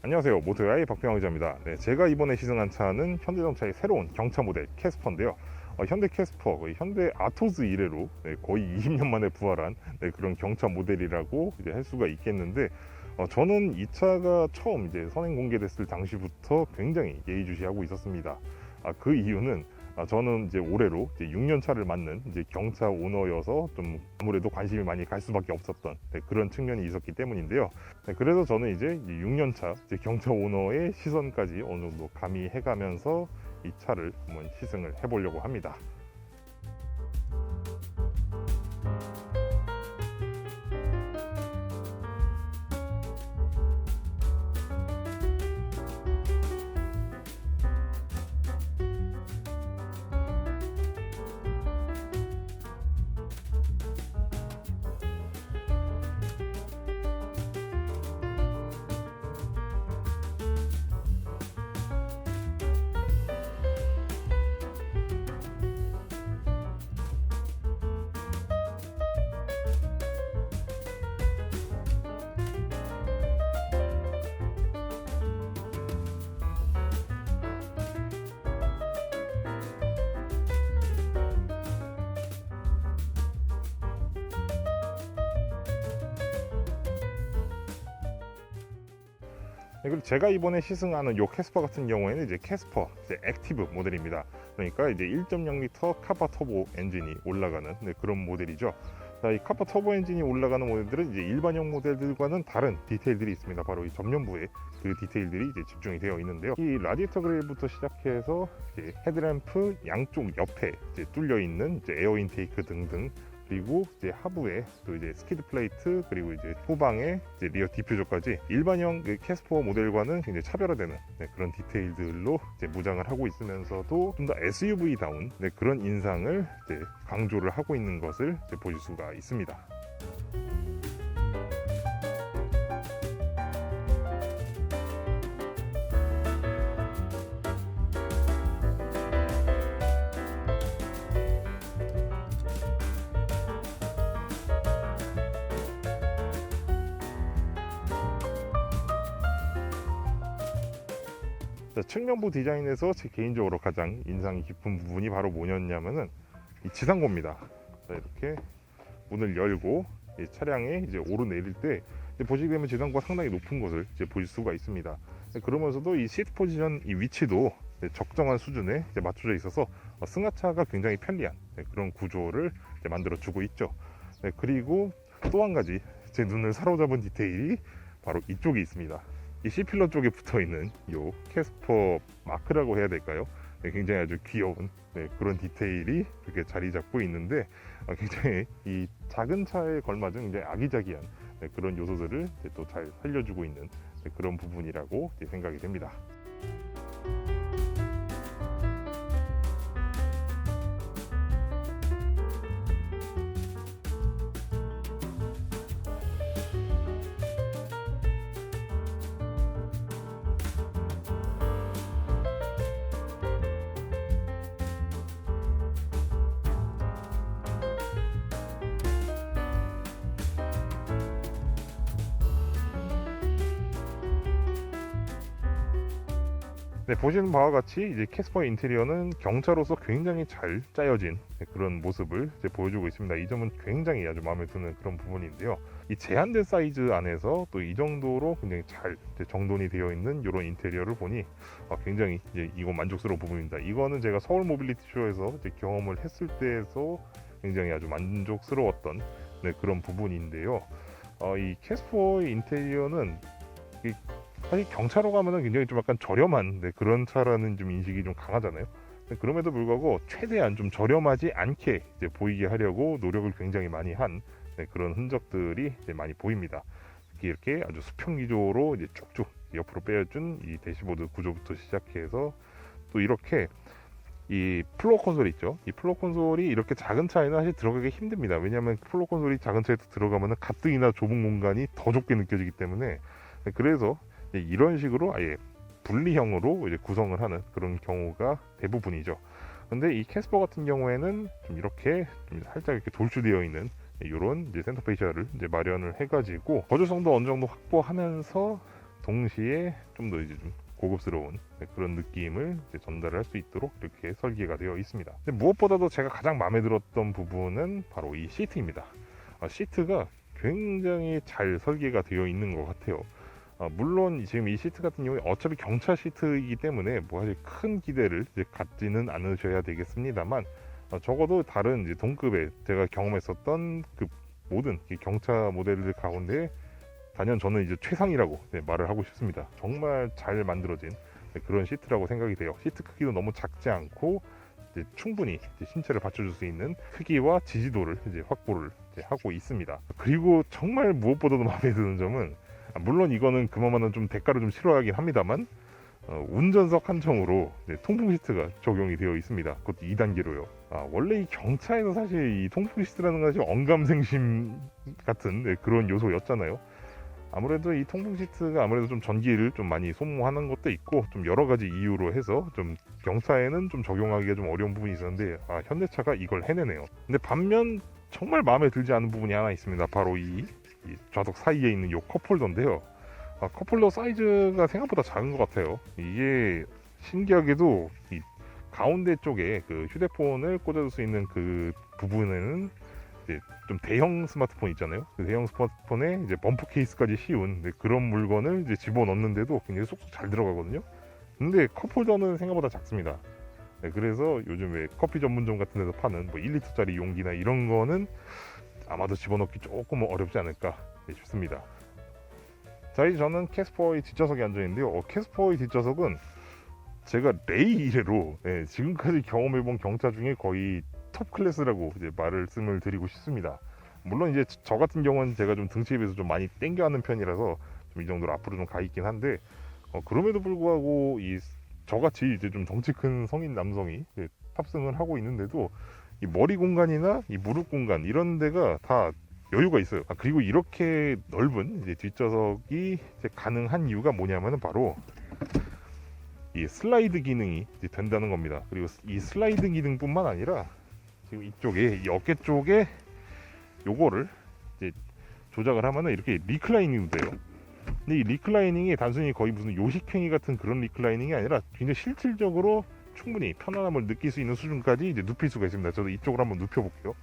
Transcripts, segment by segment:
안녕하세요, 모토야의 박병호 기자입니다. 네, 제가 이번에 시승한 차는 현대자동차의 새로운 경차 모델 캐스퍼인데요. 현대 캐스퍼, 거의 현대 아토즈 이래로 거의 20년 만에 부활한 그런 경차 모델이라고 이제 할 수가 있겠는데, 저는 이 차가 처음 이제 선행 공개됐을 당시부터 굉장히 예의주시하고 있었습니다. 그 이유는 저는 이제 올해로 이제 6년 차를 맞는 이제 경차 오너여서 좀 아무래도 관심이 많이 갈 수밖에 없었던 그런 측면이 있었기 때문인데요. 그래서 저는 이제 6년 차 이제 경차 오너의 시선까지 어느 정도 가미해가면서 이 차를 한번 시승을 해보려고 합니다. 그리고 제가 이번에 시승하는 요 캐스퍼 같은 경우에는 이제 캐스퍼 이제 액티브 모델입니다. 그러니까 이제 1.0L 카파 터보 엔진이 올라가는 그런 모델이죠. 자, 이 카파 터보 엔진이 올라가는 모델들은 이제 일반형 모델들과는 다른 디테일들이 있습니다. 바로 이 전면부에 그 디테일들이 이제 집중이 되어 있는데요. 이 라디에이터 그릴부터 시작해서 이제 헤드램프 양쪽 옆에 이제 뚫려 있는 이제 에어 인테이크 등등, 그리고 이제 하부에 또 이제 스키드 플레이트, 그리고 이제 후방에 이제 리어 디퓨저까지 일반형 캐스퍼 모델과는 굉장히 차별화되는 그런 디테일들로 이제 무장을 하고 있으면서도 좀 더 SUV다운 그런 인상을 이제 강조를 하고 있는 것을 이제 보실 수가 있습니다. 자, 측면부 디자인에서 제 개인적으로 가장 인상이 깊은 부분이 바로 뭐였냐면은 이 지상고입니다. 자, 이렇게 문을 열고 이 차량에 이제 오르내릴 때 이제 보시게 되면 지상고가 상당히 높은 것을 이제 보실 수가 있습니다. 그러면서도 이 시트 포지션 이 위치도 적정한 수준에 이제 맞춰져 있어서 승하차가 굉장히 편리한 그런 구조를 이제 만들어주고 있죠. 그리고 또 한 가지 제 눈을 사로잡은 디테일이 바로 이쪽에 있습니다. 이 C필러 쪽에 붙어있는 이 캐스퍼 마크라고 해야 될까요? 굉장히 아주 귀여운 그런 디테일이 이렇게 자리 잡고 있는데, 굉장히 이 작은 차에 걸맞은 굉장히 아기자기한 그런 요소들을 또 잘 살려주고 있는 그런 부분이라고 생각이 됩니다. 보시는 바와 같이 이제 캐스퍼 인테리어는 경차로서 굉장히 잘 짜여진 그런 모습을 이제 보여주고 있습니다. 이 점은 굉장히 아주 마음에 드는 그런 부분인데요. 이 제한된 사이즈 안에서 또 이 정도로 굉장히 잘 정돈이 되어 있는 이런 인테리어를 보니 굉장히 이제 이거 만족스러운 부분입니다. 이거는 제가 서울 모빌리티 쇼에서 이제 경험을 했을 때에서 굉장히 아주 만족스러웠던 그런 부분인데요. 이 캐스퍼의 인테리어는 사실 경차로 가면은 굉장히 좀 약간 저렴한 그런 차라는 좀 인식이 좀 강하잖아요. 그럼에도 불구하고 최대한 좀 저렴하지 않게 이제 보이게 하려고 노력을 굉장히 많이 한 그런 흔적들이 이제 많이 보입니다. 특히 이렇게 아주 수평 기조로 이제 쭉쭉 옆으로 빼어준 이 대시보드 구조부터 시작해서 또 이렇게 이 플로어 콘솔 있죠. 이 플로어 콘솔이 이렇게 작은 차에는 사실 들어가기 힘듭니다. 왜냐하면 플로어 콘솔이 작은 차에 들어가면 가뜩이나 좁은 공간이 더 좁게 느껴지기 때문에, 그래서 이런 식으로 아예 분리형으로 이제 구성을 하는 그런 경우가 대부분이죠. 근데 이 캐스퍼 같은 경우에는 좀 이렇게 좀 살짝 이렇게 돌출되어 있는 이런 이제 센터 페이시아를 이제 마련을 해가지고 거주성도 어느 정도 확보하면서 동시에 좀 더 이제 좀 고급스러운 그런 느낌을 이제 전달할 수 있도록 이렇게 설계가 되어 있습니다. 근데 무엇보다도 제가 가장 마음에 들었던 부분은 바로 이 시트입니다. 시트가 굉장히 잘 설계가 되어 있는 것 같아요. 물론 지금 이 시트 같은 경우에 어차피 경차 시트이기 때문에 뭐 사실 큰 기대를 이제 갖지는 않으셔야 되겠습니다만, 적어도 다른 이제 동급의 제가 경험했었던 그 모든 경차 모델들 가운데 단연 저는 이제 최상이라고 말을 하고 싶습니다. 정말 잘 만들어진 그런 시트라고 생각이 돼요. 시트 크기도 너무 작지 않고 이제 충분히 이제 신체를 받쳐줄 수 있는 크기와 지지도를 이제 확보를 이제 하고 있습니다. 그리고 정말 무엇보다도 마음에 드는 점은, 물론 이거는 그만한 좀 대가를 좀 치러야긴 합니다만, 운전석 한정으로 통풍 시트가 적용이 되어 있습니다. 그것도 2단계로요. 원래 이 경차에서 사실 이 통풍 시트라는 것이 언감생심 같은 그런 요소였잖아요. 아무래도 이 통풍 시트가 아무래도 좀 전기를 좀 많이 소모하는 것도 있고, 좀 여러 가지 이유로 해서 좀 경차에는 좀 적용하기가 좀 어려운 부분이 있었는데, 현대차가 이걸 해내네요. 근데 반면 정말 마음에 들지 않은 부분이 하나 있습니다. 바로 이 좌석 사이에 있는 이 컵홀더인데요. 컵홀더 사이즈가 생각보다 작은 것 같아요. 이게 신기하게도 이 가운데 쪽에 그 휴대폰을 꽂아줄 수 있는 그 부분에는 이제 좀 대형 스마트폰 있잖아요. 그 대형 스마트폰에 이제 범프 케이스까지 씌운 그런 물건을 이제 집어넣는데도 굉장히 쏙쏙 잘 들어가거든요. 근데 컵홀더는 생각보다 작습니다. 그래서 요즘 왜 커피 전문점 같은 데서 파는 뭐 1리터짜리 용기나 이런 거는 아마도 집어넣기 조금 어렵지 않을까 싶습니다. 자, 이제 저는 캐스퍼의 뒷좌석에 앉아 있는데요. 캐스퍼의 뒷좌석은 제가 레이 이래로 지금까지 경험해본 경차 중에 거의 톱 클래스라고 이제 말씀을 드리고 싶습니다. 물론 이제 저 같은 경우는 제가 좀 등치에 비해서 좀 많이 땡겨하는 편이라서 좀 이 정도로 앞으로 좀 가 있긴 한데, 그럼에도 불구하고 이 저같이 이제 좀 덩치 큰 성인 남성이 탑승을 하고 있는데도 이 머리 공간이나 이 무릎 공간 이런 데가 다 여유가 있어요. 그리고 이렇게 넓은 이제 뒷좌석이 이제 가능한 이유가 뭐냐면은 바로 이 슬라이드 기능이 이제 된다는 겁니다. 그리고 이 슬라이드 기능뿐만 아니라 지금 이쪽에 이 어깨 쪽에 요거를 이제 조작을 하면은 이렇게 리클라이닝도 돼요. 근데 이 리클라이닝이 단순히 거의 무슨 요식행위 같은 그런 리클라이닝이 아니라 굉장히 실질적으로 충분히 편안함을 느낄 수 있는 수준까지 이제 눕힐 수가 있습니다. 저도 이쪽으로 한번 눕혀볼게요.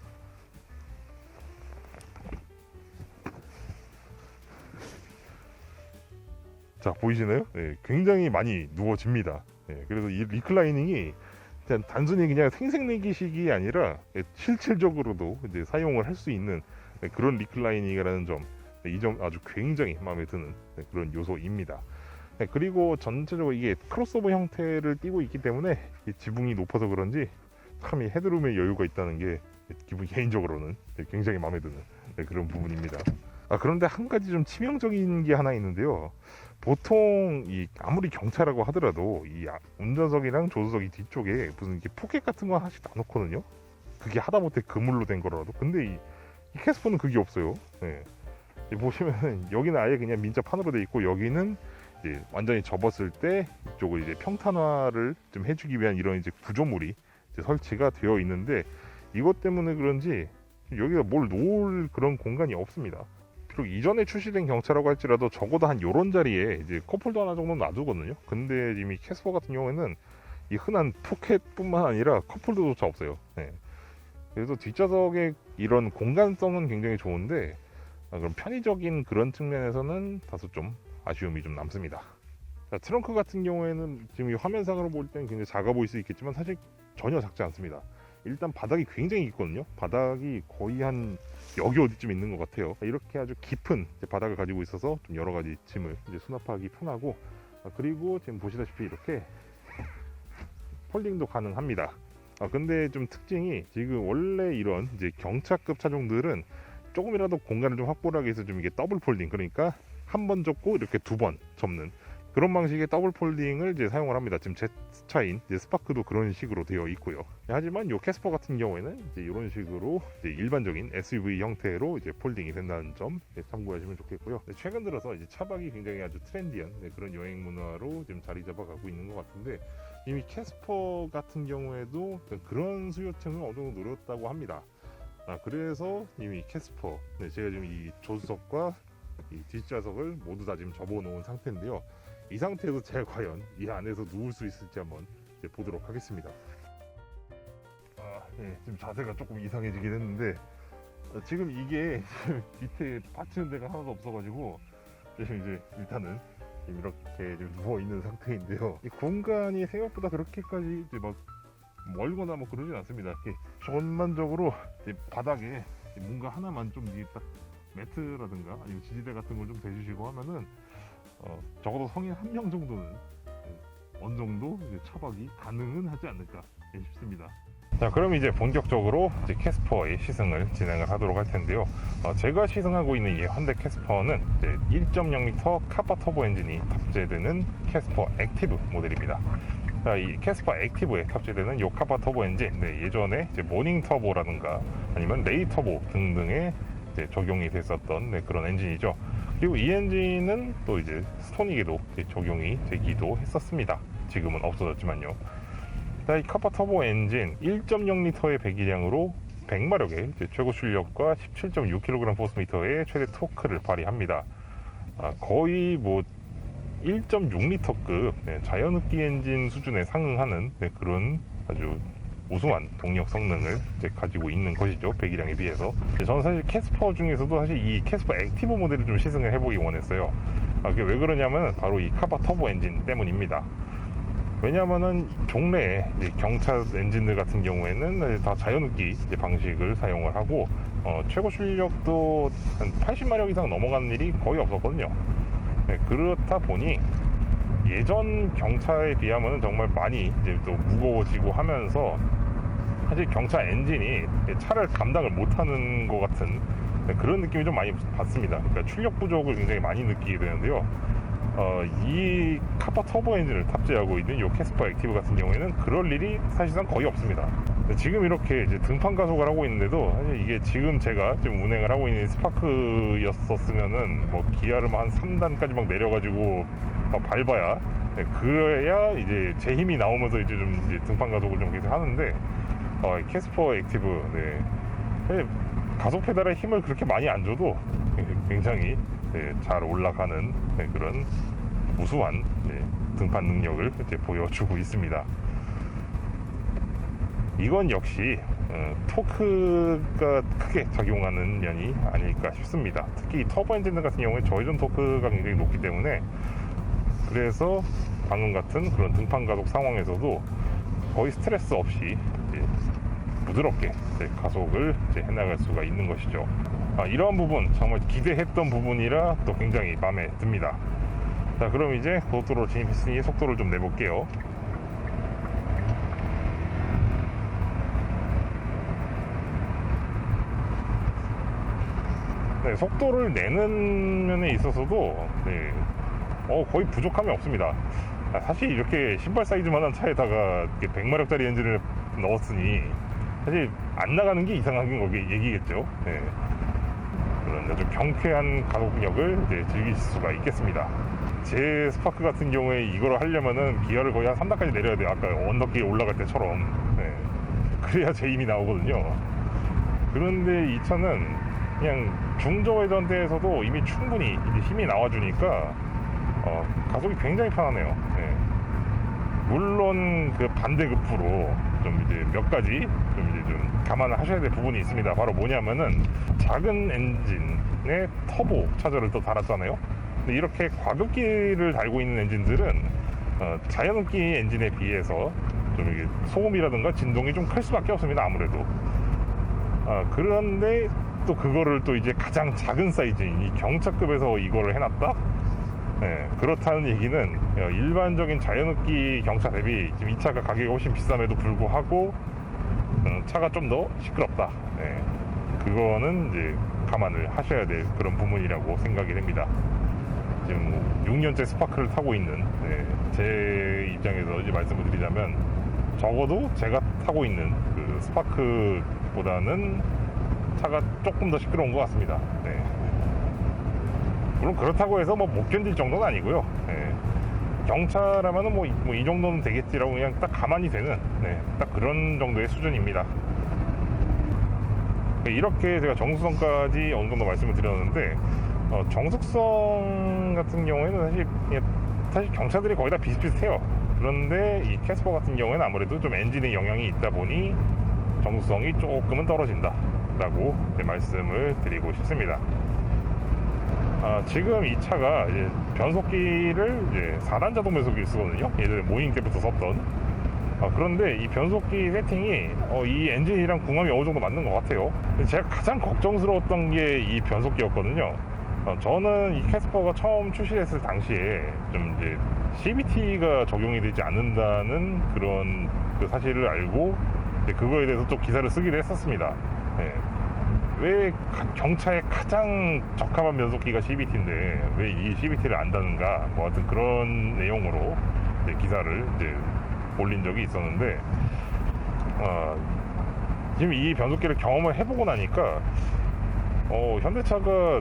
자, 보이시나요? 굉장히 많이 누워집니다. 그래서 이 리클라이닝이 그냥 단순히 그냥 생색내기식이 아니라 실질적으로도 이제 사용을 할 수 있는 그런 리클라이닝이라는 점, 이 점 아주 굉장히 마음에 드는 그런 요소입니다. 그리고 전체적으로 이게 크로스오버 형태를 띠고 있기 때문에 지붕이 높아서 그런지 참 이 헤드룸에 여유가 있다는 게 기분 개인적으로는 굉장히 마음에 드는 그런 부분입니다. 그런데 한 가지 좀 치명적인 게 하나 있는데요. 보통 이 아무리 경차라고 하더라도 이 운전석이랑 조수석이 뒤쪽에 무슨 이렇게 포켓 같은 거 하나씩 놔놓거든요. 그게 하다못해 그물로 된 거라도. 근데 이 캐스퍼는 그게 없어요. 보시면은 여기는 아예 그냥 민자 판으로 돼 있고, 여기는 이제 완전히 접었을 때 이쪽을 이제 평탄화를 좀 해주기 위한 이런 이제 구조물이 이제 설치가 되어 있는데, 이것 때문에 그런지 여기가 뭘 놓을 그런 공간이 없습니다. 비록 이전에 출시된 경차라고 할지라도 적어도 한 요런 자리에 이제 컵홀더 하나 정도는 놔두거든요. 근데 이미 캐스퍼 같은 경우에는 이 흔한 포켓뿐만 아니라 컵홀더조차 없어요. 그래서 뒷좌석의 이런 공간성은 굉장히 좋은데, 그럼 편의적인 그런 측면에서는 다소 좀 아쉬움이 좀 남습니다. 자, 트렁크 같은 경우에는 지금 이 화면상으로 볼 때는 굉장히 작아 보일 수 있겠지만 사실 전혀 작지 않습니다. 일단 바닥이 굉장히 깊거든요. 바닥이 거의 한 여기 어디쯤 있는 것 같아요. 이렇게 아주 깊은 바닥을 가지고 있어서 좀 여러 가지 짐을 이제 수납하기 편하고, 그리고 지금 보시다시피 이렇게 폴딩도 가능합니다. 근데 좀 특징이, 지금 원래 이런 이제 경차급 차종들은 조금이라도 공간을 좀 확보를 하기 위해서 좀 이게 더블 폴딩, 그러니까 한 번 접고 이렇게 두 번 접는 그런 방식의 더블 폴딩을 이제 사용을 합니다. 지금 제 차인 이제 스파크도 그런 식으로 되어 있고요. 하지만 이 캐스퍼 같은 경우에는 이제 이런 식으로 이제 일반적인 SUV 형태로 이제 폴딩이 된다는 점 참고하시면 좋겠고요. 최근 들어서 이제 차박이 굉장히 아주 트렌디한 그런 여행 문화로 지금 자리 잡아가고 있는 것 같은데, 이미 캐스퍼 같은 경우에도 그런 수요층을 어느 정도 노렸다고 합니다. 그래서 이미 캐스퍼, 제가 지금 이 조수석과 이 뒷좌석을 모두 다 지금 접어 놓은 상태인데요. 이 상태에서 제가 과연 이 안에서 누울 수 있을지 한번 이제 보도록 하겠습니다. 지금 자세가 조금 이상해지긴 했는데 지금 이게 밑에 받치는 데가 하나도 없어가지고 지금 이제 일단은 이렇게 누워 있는 상태인데요. 이 공간이 생각보다 그렇게까지 이제 막 멀거나 뭐 그러진 않습니다. 이렇게 전반적으로 이제 바닥에 뭔가 하나만 좀 딱 매트라든가 아니면 지지대 같은 걸 좀 대주시고 하면은 적어도 성인 한 명 정도는 어느 정도 이제 차박이 가능은 하지 않을까 싶습니다. 자, 그럼 이제 본격적으로 이제 캐스퍼의 시승을 진행을 하도록 할 텐데요. 제가 시승하고 있는 이 현대 캐스퍼는 이제 1.0L 카파 터보 엔진이 탑재되는 캐스퍼 액티브 모델입니다. 자, 이 캐스퍼 액티브에 탑재되는 이 카파 터보 엔진, 예전에 이제 모닝 터보라든가 아니면 레이 터보 등등에 이제 적용이 됐었던 그런 엔진이죠. 그리고 이 엔진은 또 이제 스토닉에도 적용이 되기도 했었습니다. 지금은 없어졌지만요. 자, 이 카파 터보 엔진 1.0L의 배기량으로 100마력의 최고 출력과 17.6kg 포스미터의 최대 토크를 발휘합니다. 거의 뭐 1.6L급 자연흡기 엔진 수준에 상응하는 그런 아주 우수한 동력 성능을 가지고 있는 것이죠. 배기량에 비해서. 저는 사실 캐스퍼 중에서도 사실 이 캐스퍼 액티브 모델을 좀 시승을 해보기 원했어요. 그게 왜 그러냐면 바로 이 카파 터보 엔진 때문입니다. 왜냐하면은 종래에 경차 엔진들 같은 경우에는 다 자연흡기 방식을 사용을 하고 최고 출력도 한 80마력 이상 넘어가는 일이 거의 없었거든요. 그렇다 보니 예전 경차에 비하면 정말 많이 이제 또 무거워지고 하면서 사실 경차 엔진이 차를 감당을 못하는 것 같은 그런 느낌이 좀 많이 받습니다. 그러니까 출력 부족을 굉장히 많이 느끼게 되는데요. 이 카파 터보 엔진을 탑재하고 있는 이 캐스퍼 액티브 같은 경우에는 그럴 일이 사실상 거의 없습니다. 지금 이렇게 이제 등판 가속을 하고 있는데도 사실 이게 지금 제가 지금 운행을 하고 있는 스파크였었으면은 뭐 기아를 한 3단까지 막 내려가지고 밟아야 그래야 이제 제 힘이 나오면서 이제 좀 이제 등판 가속을 좀 계속 하는데 캐스퍼 액티브 가속 페달에 힘을 그렇게 많이 안 줘도 굉장히 잘 올라가는 그런 우수한 등판 능력을 보여주고 있습니다. 이건 역시 토크가 크게 작용하는 면이 아닐까 싶습니다. 특히 터보 엔진 같은 경우에 저회전 토크가 굉장히 높기 때문에 그래서 방금 같은 그런 등판 가속 상황에서도 거의 스트레스 없이 부드럽게 가속을 해나갈 수가 있는 것이죠. 이러한 부분 정말 기대했던 부분이라 또 굉장히 마음에 듭니다. 자, 그럼 이제 고속도로로 진입했으니 속도를 좀 내볼게요. 속도를 내는 면에 있어서도 거의 부족함이 없습니다. 사실 이렇게 신발 사이즈만한 차에다가 100마력짜리 엔진을 넣었으니 사실 안 나가는 게 이상한 거기 얘기겠죠. 그런 아주 경쾌한 가속력을 즐기실 수가 있겠습니다. 제 스파크 같은 경우에 이걸 하려면은 기어를 거의 한 3단까지 내려야 돼요. 아까 언덕길 올라갈 때처럼. 그래야 제 힘이 나오거든요. 그런데 이 차는 그냥 중저회전대에서도 이미 충분히 이제 힘이 나와주니까 가속이 굉장히 편하네요. 물론 그 반대급부로 좀 이제 몇 가지 좀 감안을 하셔야 될 부분이 있습니다. 바로 뭐냐면은 작은 엔진에 터보 차저를 또 달았잖아요. 근데 이렇게 과급기를 달고 있는 엔진들은 자연흡기 엔진에 비해서 좀 이게 소음이라든가 진동이 좀 클 수밖에 없습니다. 아무래도. 그런데 또 그거를 또 이제 가장 작은 사이즈인 이 경차급에서 이거를 해놨다? 그렇다는 얘기는 일반적인 자연흡기 경차 대비 지금 이 차가 가격이 훨씬 비쌈에도 불구하고 차가 좀 더 시끄럽다. 그거는 이제 감안을 하셔야 될 그런 부분이라고 생각이 됩니다. 지금 뭐 6년째 스파크를 타고 있는 제 입장에서 이제 말씀을 드리자면 적어도 제가 타고 있는 그 스파크보다는 차가 조금 더 시끄러운 것 같습니다. 물론 그렇다고 해서 뭐 못 견딜 정도는 아니고요. 경차라면은 뭐 이 정도는 되겠지라고 그냥 딱 가만히 되는 딱 그런 정도의 수준입니다. 이렇게 제가 정수성까지 어느 정도 말씀을 드렸는데 정숙성 같은 경우에는 사실 경차들이 거의 다 비슷비슷해요. 그런데 이 캐스퍼 같은 경우에는 아무래도 좀 엔진에 영향이 있다 보니 정숙성이 조금은 떨어진다 라고 말씀을 드리고 싶습니다. 지금 이 차가 이제 변속기를 이제 4단 자동 변속기를 쓰거든요. 예전에 모닝 때부터 썼던. 그런데 이 변속기 세팅이 이 엔진이랑 궁합이 어느 정도 맞는 것 같아요. 제가 가장 걱정스러웠던 게 이 변속기였거든요. 저는 이 캐스퍼가 처음 출시됐을 당시에 좀 이제 CVT가 적용이 되지 않는다는 그런 그 사실을 알고 그거에 대해서 좀 기사를 쓰기도 했었습니다. 네. 왜 경차에 가장 적합한 변속기가 CVT인데 왜 이 CVT를 안다는가, 뭐 하여튼 그런 내용으로 기사를 이제 올린 적이 있었는데, 지금 이 변속기를 경험을 해보고 나니까 현대차가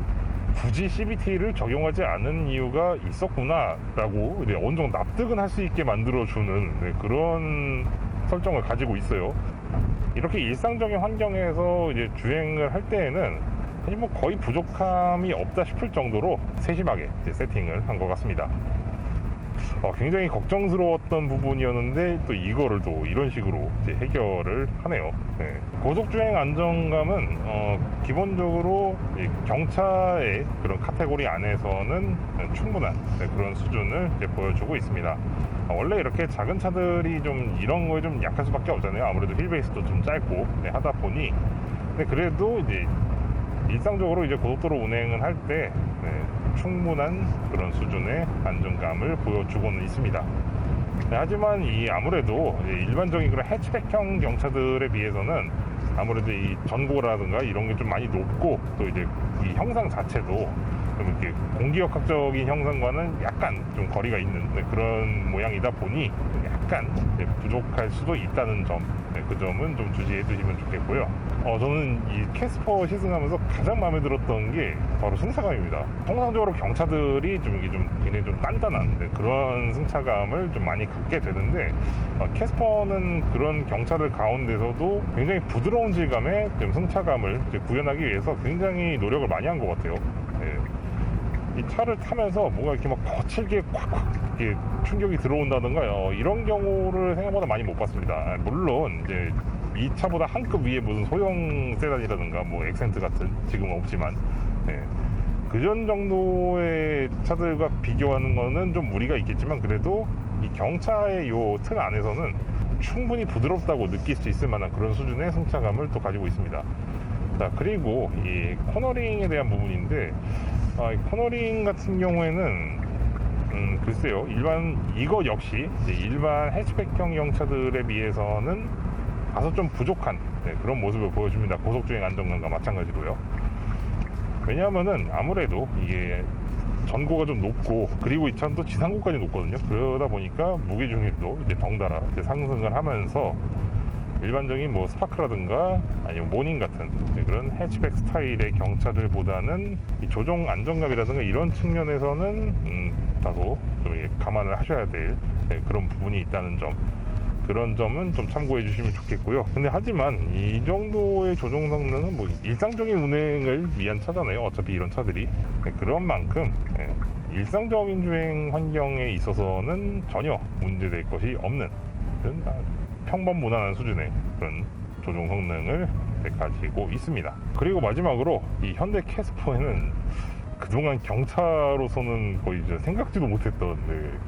굳이 CVT를 적용하지 않은 이유가 있었구나 라고 어느 정도 납득은 할 수 있게 만들어주는 그런 설정을 가지고 있어요. 이렇게 일상적인 환경에서 이제 주행을 할 때에는 사실 뭐 거의 부족함이 없다 싶을 정도로 세심하게 세팅을 한 것 같습니다. 굉장히 걱정스러웠던 부분이었는데 또 이거를 또 이런 식으로 해결을 하네요. 네. 고속주행 안정감은 기본적으로 경차의 그런 카테고리 안에서는 충분한 그런 수준을 보여주고 있습니다. 원래 이렇게 작은 차들이 좀 이런 거에 좀 약할 수밖에 없잖아요. 아무래도 휠베이스도 좀 짧고 하다 보니. 근데 그래도 이제 일상적으로 이제 고속도로 운행을 할 때 충분한 그런 수준의 안정감을 보여주고는 있습니다. 하지만 아무래도 일반적인 그런 해치백형 경차들에 비해서는 아무래도 이 전고라든가 이런 게 좀 많이 높고, 또 이제 이 형상 자체도 좀 이렇게 공기역학적인 형상과는 약간 좀 거리가 있는 그런 모양이다 보니 약간 부족할 수도 있다는 점, 그 점은 좀 주시해 주시면 좋겠고요. 저는 이 캐스퍼 시승하면서 가장 마음에 들었던 게 바로 승차감입니다. 통상적으로 경차들이 이게 굉장히 좀 단단한 그런 승차감을 좀 많이 갖게 되는데, 캐스퍼는 그런 경차들 가운데서도 굉장히 부드러운 질감의 승차감을 구현하기 위해서 굉장히 노력을 많이 한 것 같아요. 이 차를 타면서 뭔가 이렇게 막 거칠게 콱콱 이렇게 충격이 들어온다든가 이런 경우를 생각보다 많이 못 봤습니다. 물론 이제 이 차보다 한 급 위에 무슨 소형 세단이라든가 뭐 엑센트 같은, 지금은 없지만 그전 정도의 차들과 비교하는 거는 좀 무리가 있겠지만, 그래도 이 경차의 요 틀 안에서는 충분히 부드럽다고 느낄 수 있을 만한 그런 수준의 승차감을 또 가지고 있습니다. 자, 그리고 이 코너링에 대한 부분인데, 이 코너링 같은 경우에는 글쎄요, 이거 역시 일반 해치백형 경차들에 비해서는 다소 좀 부족한 그런 모습을 보여줍니다. 고속주행 안정감과 마찬가지로요. 왜냐하면은 아무래도 이게 전고가 좀 높고, 그리고 이 차는 또 지상고까지 높거든요. 그러다 보니까 무게중심도 덩달아 상승을 하면서 일반적인 뭐 스파크라든가 아니면 모닝 같은 그런 해치백 스타일의 경차들보다는 이 조종 안정감이라든가 이런 측면에서는 다소 좀 감안을 하셔야 될 그런 부분이 있다는 점, 그런 점은 좀 참고해 주시면 좋겠고요. 근데 하지만 이 정도의 조종 성능은 뭐 일상적인 운행을 위한 차잖아요. 어차피 이런 차들이. 그런 만큼 일상적인 주행 환경에 있어서는 전혀 문제될 것이 없는 그런 평범 무난한 수준의 그런 조종 성능을 가지고 있습니다. 그리고 마지막으로 이 현대 캐스퍼에는 그동안 경차로서는 거의 생각지도 못했던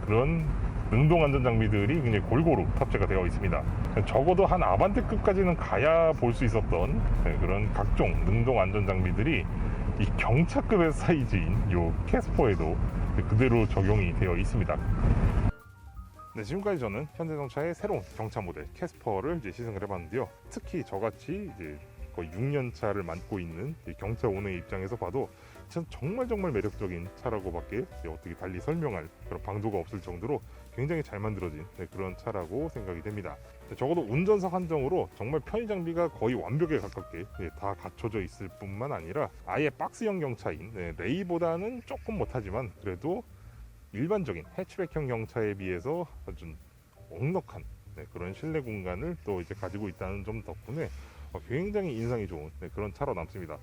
그런 능동 안전 장비들이 굉장히 골고루 탑재가 되어 있습니다. 적어도 한 아반떼급까지는 가야 볼 수 있었던 그런 각종 능동 안전 장비들이 이 경차급의 사이즈인 요 캐스퍼에도 그대로 적용이 되어 있습니다. 네, 지금까지 저는 현대자동차의 새로운 경차 모델 캐스퍼를 시승을 해봤는데요. 특히 저같이 거의 6년 차를 맡고 있는 경차 오너의 입장에서 봐도 정말 매력적인 차라고밖에 어떻게 달리 설명할 그런 방도가 없을 정도로 굉장히 잘 만들어진 그런 차라고 생각이 됩니다. 적어도 운전석 한정으로 정말 편의 장비가 거의 완벽에 가깝게 다 갖춰져 있을 뿐만 아니라 아예 박스형 경차인 레이보다는 조금 못하지만 그래도 일반적인 해치백형 경차에 비해서 아주 넉넉한 그런 실내 공간을 또 가지고 있다는 점 덕분에 굉장히 인상이 좋은 그런 차로 남습니다.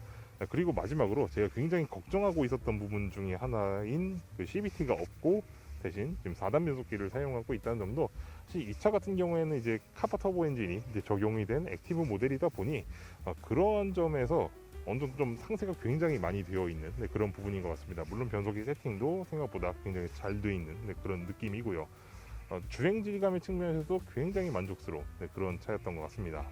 그리고 마지막으로 제가 굉장히 걱정하고 있었던 부분 중에 하나인 그 CVT가 없고 대신 지금 4단 변속기를 사용하고 있다는 점도, 사실 이 차 같은 경우에는 이제 카파 터보 엔진이 이제 적용이 된 액티브 모델이다 보니 그런 점에서 어느 정도 좀 상세가 굉장히 많이 되어 있는 그런 부분인 것 같습니다. 물론 변속기 세팅도 생각보다 굉장히 잘 되어 있는 그런 느낌이고요. 주행 질감의 측면에서도 굉장히 만족스러운 그런 차였던 것 같습니다.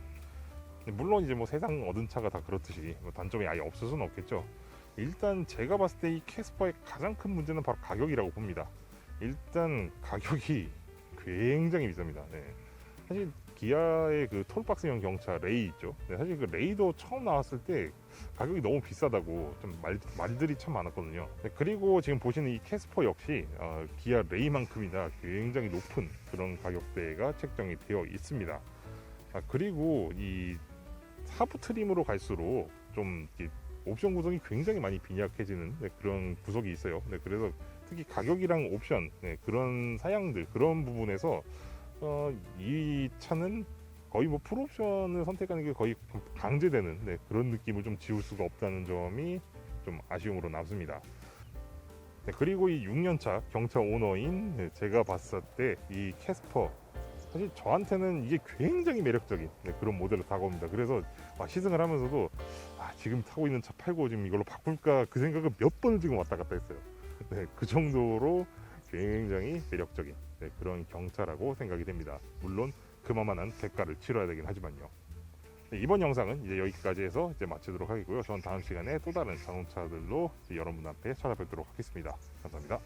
물론 이제 뭐 세상 얻은 차가 다 그렇듯이 뭐 단점이 아예 없을 수는 없겠죠. 일단 제가 봤을 때 이 캐스퍼의 가장 큰 문제는 바로 가격이라고 봅니다. 일단 가격이 굉장히 비쌉니다. 네. 사실 기아의 그 톨박스형 경차 레이 있죠. 네, 사실 그 레이도 처음 나왔을 때 가격이 너무 비싸다고 좀 말들이 참 많았거든요. 네, 그리고 지금 보시는 이 캐스퍼 역시 기아 레이만큼이나 굉장히 높은 그런 가격대가 책정이 되어 있습니다. 그리고 이 하부 트림으로 갈수록 좀 옵션 구성이 굉장히 많이 빈약해지는 그런 구석이 있어요. 그래서 특히 가격이랑 옵션 그런 사양들, 그런 부분에서 이 차는 거의 뭐 풀옵션을 선택하는 게 거의 강제되는 그런 느낌을 좀 지울 수가 없다는 점이 좀 아쉬움으로 남습니다. 그리고 이 6년차 경차 오너인 제가 봤을 때 이 캐스퍼, 사실 저한테는 이게 굉장히 매력적인 그런 모델로 다가옵니다. 그래서 시승을 하면서도 지금 타고 있는 차 팔고 지금 이걸로 바꿀까 그 생각을 몇 번을 지금 왔다 갔다 했어요. 그 정도로 굉장히 매력적인 그런 경차라고 생각이 됩니다. 물론 그만한 대가를 치러야 되긴 하지만요. 이번 영상은 이제 여기까지 해서 이제 마치도록 하겠고요. 저는 다음 시간에 또 다른 자동차들로 여러분 앞에 찾아뵙도록 하겠습니다. 감사합니다.